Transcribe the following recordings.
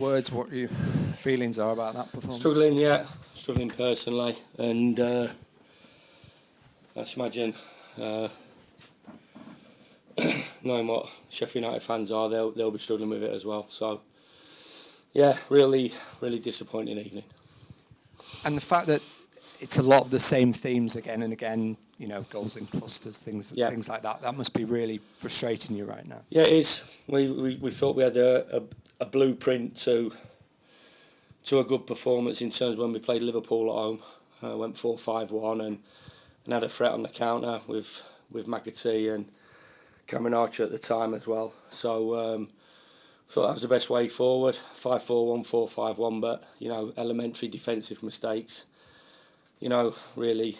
Words, what your feelings are about that performance? Struggling personally, and I imagine knowing what Sheffield United fans are, they'll be struggling with it as well. So, yeah, really disappointing evening. And the fact that it's a lot of the same themes again and again, goals in clusters, things like that. That must be really frustrating you right now. Yeah, it is. We thought we had a blueprint to a good performance in terms of when we played Liverpool at home. Went 4-5-1 and had a threat on the counter with McAtee and Cameron Archer at the time as well. So thought that was the best way forward. 5-4-1, 4-5-1, but elementary defensive mistakes. Really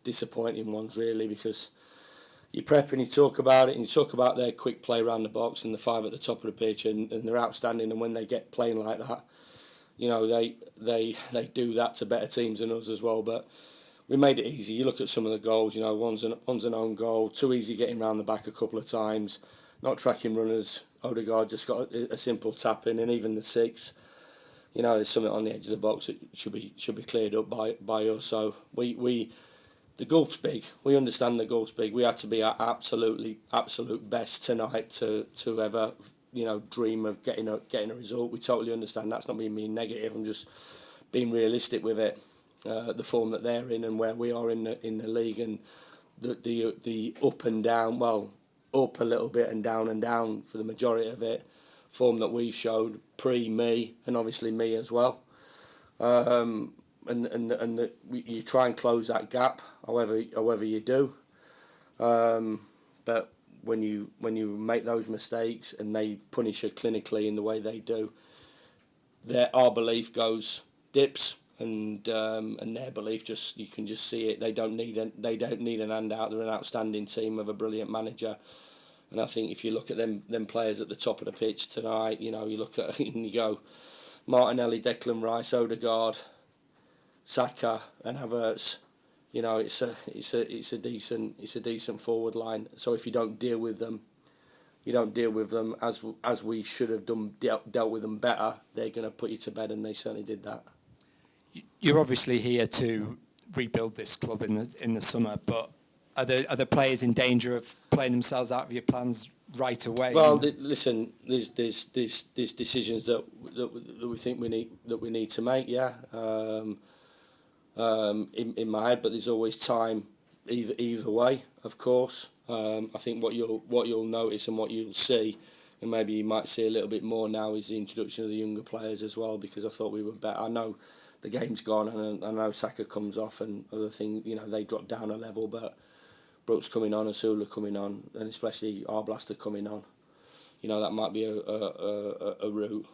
disappointing ones, really, because you prep and you talk about it, and you talk about their quick play around the box and the five at the top of the pitch, and they're outstanding. And when they get playing like that, they do that to better teams than us as well. But we made it easy. You look at some of the goals. One's an own goal. Too easy getting round the back a couple of times. Not tracking runners. Odegaard just got a simple tap in, and even the 6. There's something on the edge of the box that should be cleared up by us. So the gulf's big. We understand the gulf's big. We had to be our absolute best tonight to ever dream of getting a result. We totally understand. That's not being negative. I'm just being realistic with it. The form that they're in and where we are in the league, and the up and down. Well, up a little bit and down for the majority of it. Form that we've showed pre-me and obviously me as well. You try and close that gap, however you do. But when you make those mistakes and they punish you clinically in the way they do, our belief dips, and their belief you can just see it. They don't need an handout. They're an outstanding team with a brilliant manager. And I think if you look at them players at the top of the pitch tonight, you look at it and you go, Martinelli, Declan Rice, Odegaard, Saka, and Havertz. It's a decent forward line. So if you don't deal with them, as we should have done, dealt with them better. They're going to put you to bed, and they certainly did that. You're obviously here to rebuild this club in the summer, but are the players in danger of playing themselves out of your plans right away? Well, listen, there's decisions that we think we need to make. Yeah, in my head, but there's always time either way. Of course, I think what you'll notice and what you'll see, and maybe you might see a little bit more now, is the introduction of the younger players as well. Because I thought we were better. I know the game's gone, and I know Saka comes off, and other things. They drop down a level, but Brooks coming on, Asula coming on, and especially Arblaster coming on. That might be a route.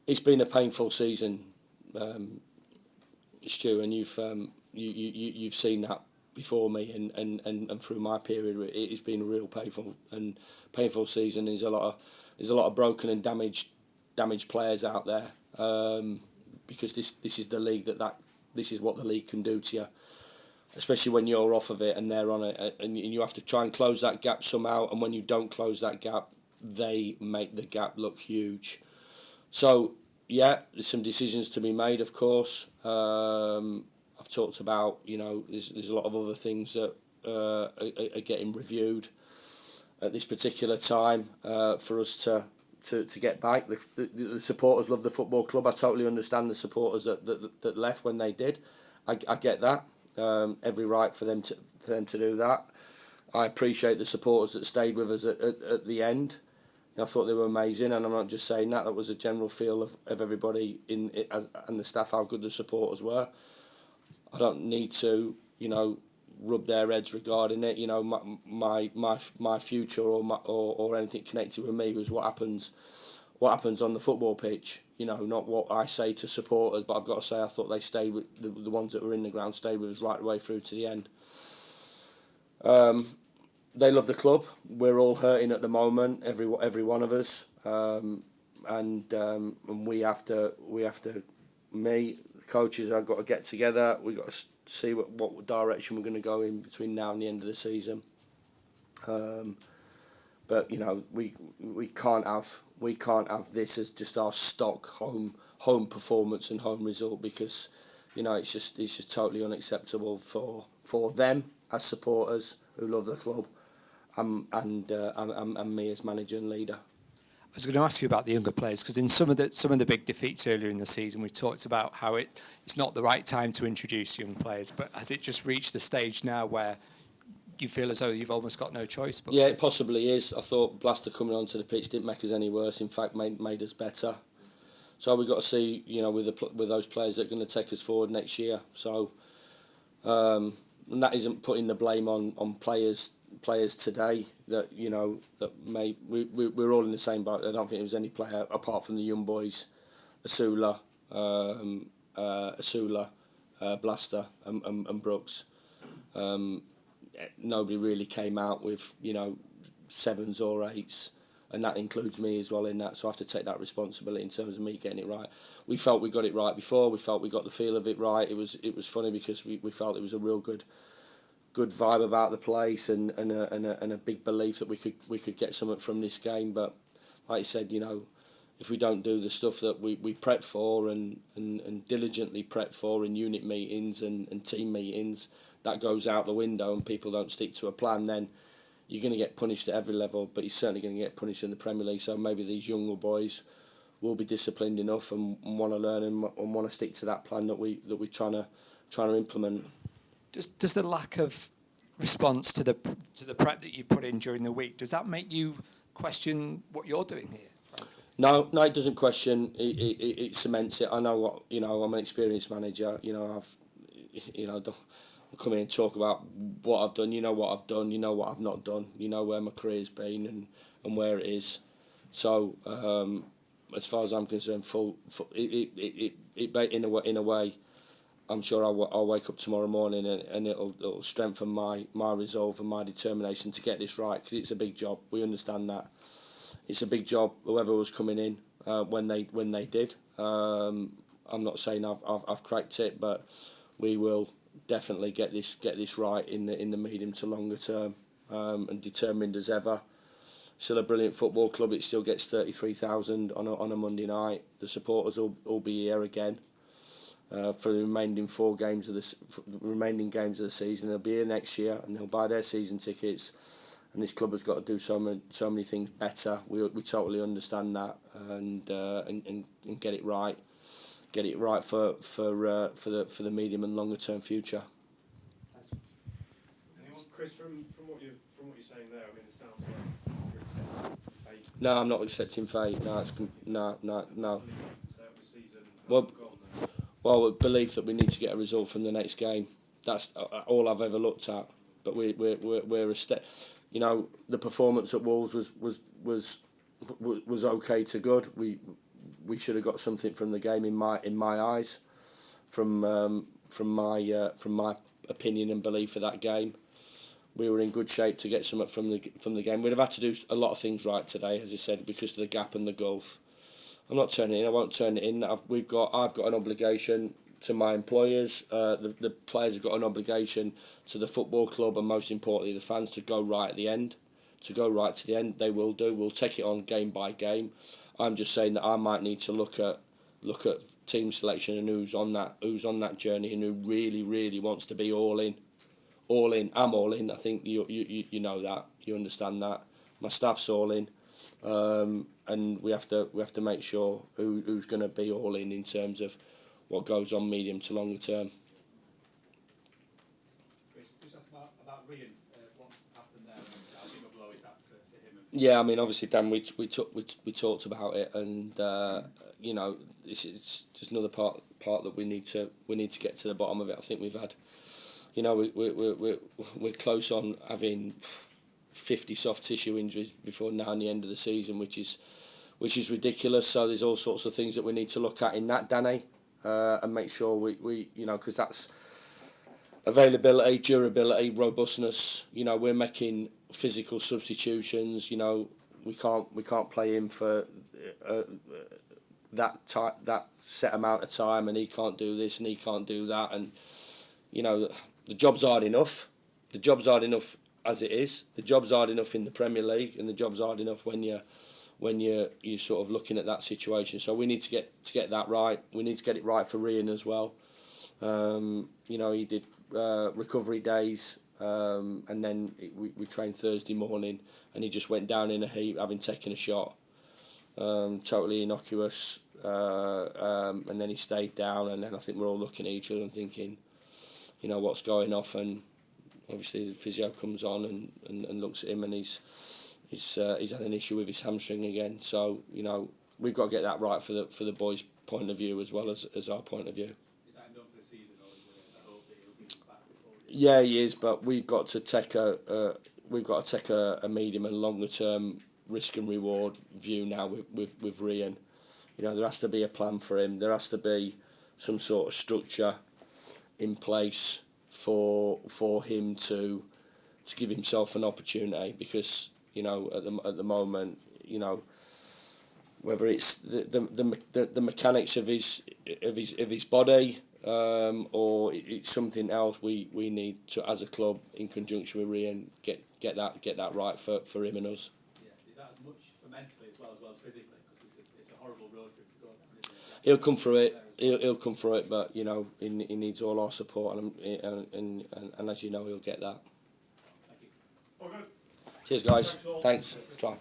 It's been a painful season, Stu, and you've seen that before me, and through my period, it's been a real painful season. There's a lot of broken and damaged players out there, because this is the league this is what the league can do to you. Especially when you're off of it and they're on it, and you have to try and close that gap somehow. And when you don't close that gap, they make the gap look huge. So, yeah, there's some decisions to be made, of course. I've talked about, there's a lot of other things that are getting reviewed at this particular time for us to get back. The supporters love the football club. I totally understand the supporters that left when they did. I get that. Every right for them to do that. I appreciate the supporters that stayed with us at the end. I thought they were amazing, and I'm not just saying that. That was a general feel of everybody and the staff, how good the supporters were. I don't need to, rub their heads regarding it. My future or anything connected with me was what happens on the football pitch. Not what I say to supporters, but I've got to say I thought they stayed with the ones that were in the ground, stayed with us right the way through to the end. They love the club. We're all hurting at the moment, every one of us, and we have to. Me, the coaches, I've got to get together. We've got to see what direction we're going to go in between now and the end of the season. But we can't have we can't have this as just our stock home performance and home result, because it's just totally unacceptable for them as supporters who love the club, and me as manager and leader. I was going to ask you about the younger players, because in some of the big defeats earlier in the season, we talked about how it's not the right time to introduce young players. But has it just reached the stage now where you feel as though you've almost got no choice? But yeah, it possibly is. I thought Blaster coming onto the pitch didn't make us any worse. In fact, made us better. So we've got to see, with those players that are going to take us forward next year. So, and that isn't putting the blame on players today that we're all in the same boat. I don't think there was any player apart from the young boys, Asula, Blaster and Brooks. Nobody really came out with 7s or 8s, and that includes me as well in that. So I have to take that responsibility in terms of me getting it right. We felt we got it right before. We felt we got the feel of it right. It was funny because we felt it was a real good vibe about the place, and a big belief that we could get something from this game. But like you said, if we don't do the stuff that we prep for and diligently prep for in unit meetings and team meetings, that goes out the window and people don't stick to a plan, then you're going to get punished at every level, but you're certainly going to get punished in the Premier League. So maybe these younger boys will be disciplined enough and want to learn and want to stick to that plan that we're trying to implement. Does the lack of response to the prep that you put in during the week, does that make you question what you're doing here, frankly? No, it doesn't question. It cements it. I know what I'm an experienced manager. Don't come in and talk about what I've done. You know what I've done. You know what I've not done. You know where my career's been and where it is. So as far as I'm concerned, in a way, I'm sure I'll wake up tomorrow morning and it'll strengthen my resolve and my determination to get this right, because it's a big job. We understand that. It's a big job. Whoever was coming in when they did. I'm not saying I've cracked it, but we will definitely get this right in the medium to longer term, and determined as ever. Still a brilliant football club. It still gets 33,000 on a Monday night. The supporters will be here again for the remaining games of the season. They'll be here next year and they'll buy their season tickets. And this club has got to do so many things better. We totally understand that, and get it right. Get it right for the medium and longer term future. Chris, from what you're saying there, I mean, it sounds like you're accepting fate. No, I'm not accepting fate. No. Well, with belief that we need to get a result from the next game. That's all I've ever looked at. But we're a step. The performance at Wolves was okay to good. We should have got something from the game in my eyes, from my opinion and belief for that game. We were in good shape to get something from the game. We'd have had to do a lot of things right today, as I said, because of the gap and the gulf. I'm not turning it in. I won't turn it in. I've got an obligation to my employers. The players have got an obligation to the football club, and most importantly, the fans, to go right at the end. To go right to the end. They will do. We'll take it on game by game. I'm just saying that I might need to look at team selection and who's on that journey and who really, really wants to be all in. All in. I'm all in. I think you know that. You understand that. My staff's all in. And we have to make sure who's going to be all in terms of what goes on medium to longer term. Just ask about Rian, what happened there? How big a blow is that for him? Yeah, I mean, obviously, Dan, we talked about it, and it's just another part that we need to get to the bottom of it. I think we've had, we're close on having 50 soft tissue injuries before now and the end of the season, which is ridiculous. So there's all sorts of things that we need to look at in that, Danny, and make sure we because that's availability, durability, robustness. We're making physical substitutions. We can't play him for that set amount of time, and he can't do this and he can't do that, and the job's hard enough. The job's hard enough as it is. The job's hard enough in the Premier League, and the job's hard enough when when you're sort of looking at that situation. So we need to get that right. We need to get it right for Rian as well. You know, he did recovery days, and then we trained Thursday morning, and he just went down in a heap, having taken a shot, totally innocuous, and then he stayed down, and then I think we're all looking at each other and thinking, you know, what's going off, and obviously the physio comes on and looks at him, and he's had an issue with his hamstring again. So, you know, we've got to get that right for the boys' point of view as well as our point of view. Is that done for the season, or is there a hope that he'll be back before? Yeah, he is, but we've got to take a medium and longer term risk and reward view now with Rian. You know, there has to be a plan for him. There has to be some sort of structure in place for him to give himself an opportunity, because, you know, at the moment, you know, whether it's the mechanics of his body, or it's something else, we need to, as a club, in conjunction with Rian, get that right for him and us. Yeah. Is that as much for mentally as well as physically? Because it's a horrible road for him to go down, isn't it? He'll come through it. He'll come through it, but, you know, he needs all our support, and as you know, he'll get that. Thank you. All good. Cheers, guys. Thanks. Try.